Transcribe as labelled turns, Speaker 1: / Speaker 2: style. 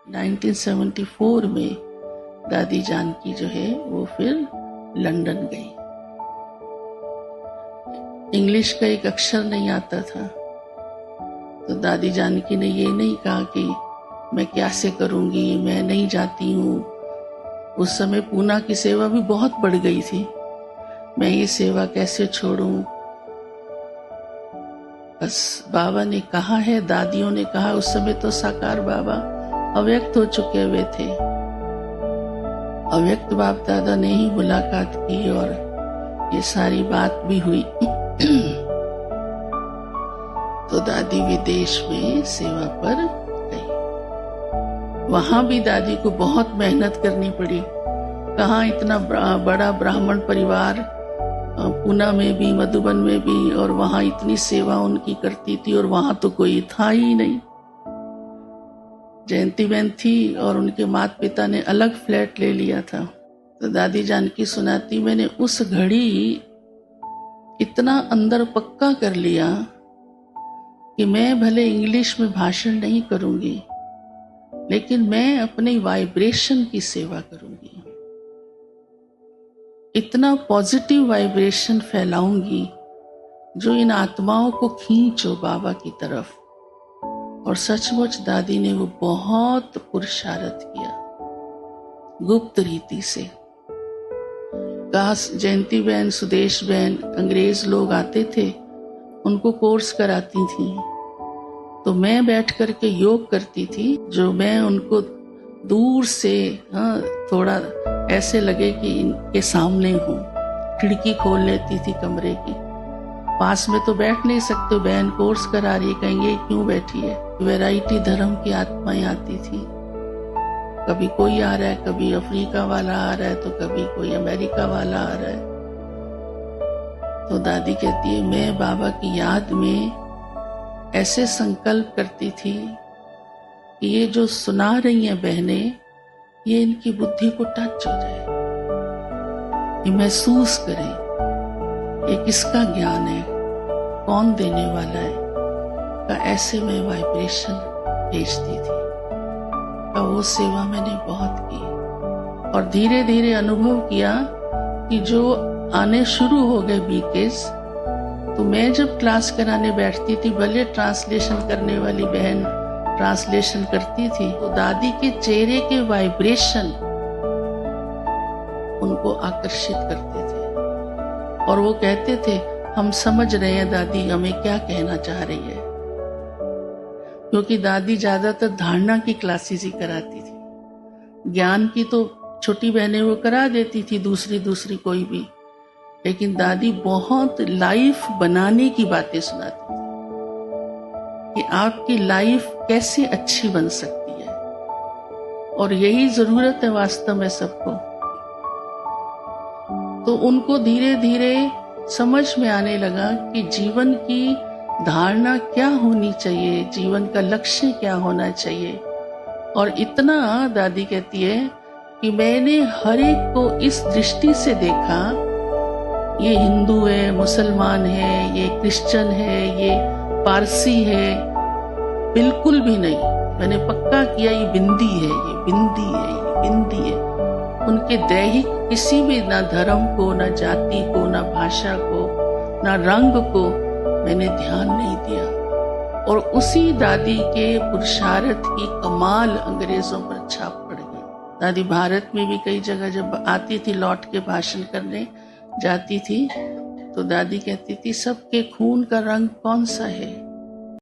Speaker 1: 1974 में दादी जानकी जो है वो फिर लंदन गई। इंग्लिश का एक अक्षर नहीं आता था, तो दादी जानकी ने ये नहीं कहा कि मैं कैसे करूंगी, मैं नहीं जाती हूँ। उस समय पूना की सेवा भी बहुत बढ़ गई थी, मैं ये सेवा कैसे छोड़ूं। बस बाबा ने कहा है, दादियों ने कहा, उस समय तो साकार बाबा अव्यक्त हो चुके हुए थे। अव्यक्त बाप दादा ने ही मुलाकात की और ये सारी बात भी हुई। तो दादी विदेश में सेवा पर गई। वहां भी दादी को बहुत मेहनत करनी पड़ी। कहाँ इतना बड़ा ब्राह्मण परिवार, पूना में भी, मधुबन में भी, और वहां इतनी सेवा उनकी करती थी, और वहां तो कोई था ही नहीं। जयंती बहन थी और उनके माता पिता ने अलग फ्लैट ले लिया था। तो दादी जानकी सुनाती, मैंने उस घड़ी इतना अंदर पक्का कर लिया कि मैं भले इंग्लिश में भाषण नहीं करूंगी, लेकिन मैं अपने वाइब्रेशन की सेवा करूंगी। इतना पॉजिटिव वाइब्रेशन फैलाऊंगी जो इन आत्माओं को खींचो बाबा की तरफ। और सचमुच दादी ने वो बहुत पुरुषार्थ किया, गुप्त रीति से। काश जयंती बहन, सुदेश बहन, अंग्रेज लोग आते थे, उनको कोर्स कराती थी, तो मैं बैठ करके योग करती थी, जो मैं उनको दूर से थोड़ा ऐसे लगे कि इनके सामने हूँ। खिड़की खोल लेती थी कमरे की। पास में तो बैठ नहीं सकते, बहन कोर्स करा रही है, कहेंगे क्यों बैठी है। वैरायटी धर्म की आत्माएं आती थी, कभी कोई आ रहा है, कभी अफ्रीका वाला आ रहा है, तो कभी कोई अमेरिका वाला आ रहा है। तो दादी कहती है, मैं बाबा की याद में ऐसे संकल्प करती थी कि ये जो सुना रही हैं बहनें, ये इनकी बुद्धि को टच हो जाए, ये महसूस करें ये किसका ज्ञान है, कौन देने वाला है। का ऐसे में वाइब्रेशन भेजती थी। का वो सेवा मैंने बहुत की, और धीरे धीरे अनुभव किया कि जो आने शुरू हो गए बीकेस, तो मैं जब क्लास कराने बैठती थी, भले ट्रांसलेशन करने वाली बहन ट्रांसलेशन करती थी, तो दादी के चेहरे के वाइब्रेशन उनको आकर्षित करते थे, और वो कहते थे, हम समझ रहे हैं दादी हमें क्या कहना चाह रही है। क्योंकि दादी ज्यादातर धारणा की क्लासेस ही कराती थी, ज्ञान की तो छोटी बहनें वो करा देती थी, दूसरी कोई भी, लेकिन दादी बहुत लाइफ बनाने की बातें सुनाती थी कि आपकी लाइफ कैसे अच्छी बन सकती है, और यही जरूरत है वास्तव में सबको। तो उनको धीरे धीरे समझ में आने लगा कि जीवन की धारणा क्या होनी चाहिए, जीवन का लक्ष्य क्या होना चाहिए। और इतना दादी कहती है कि मैंने हर एक को इस दृष्टि से देखा, ये हिंदू है, मुसलमान है, ये क्रिश्चियन है, ये पारसी है, बिल्कुल भी नहीं। मैंने पक्का किया ये बिंदी है, ये बिंदी है, ये बिंदी है। उनके दैहिक किसी भी, ना धर्म को, ना जाति को, ना भाषा को, ना रंग को मैंने ध्यान नहीं दिया। और उसी दादी के पुरुषार्थ की कमाल अंग्रेजों पर छाप पड़ गई। दादी भारत में भी कई जगह जब आती थी, लौट के भाषण करने जाती थी, तो दादी कहती थी, सबके खून का रंग कौन सा है?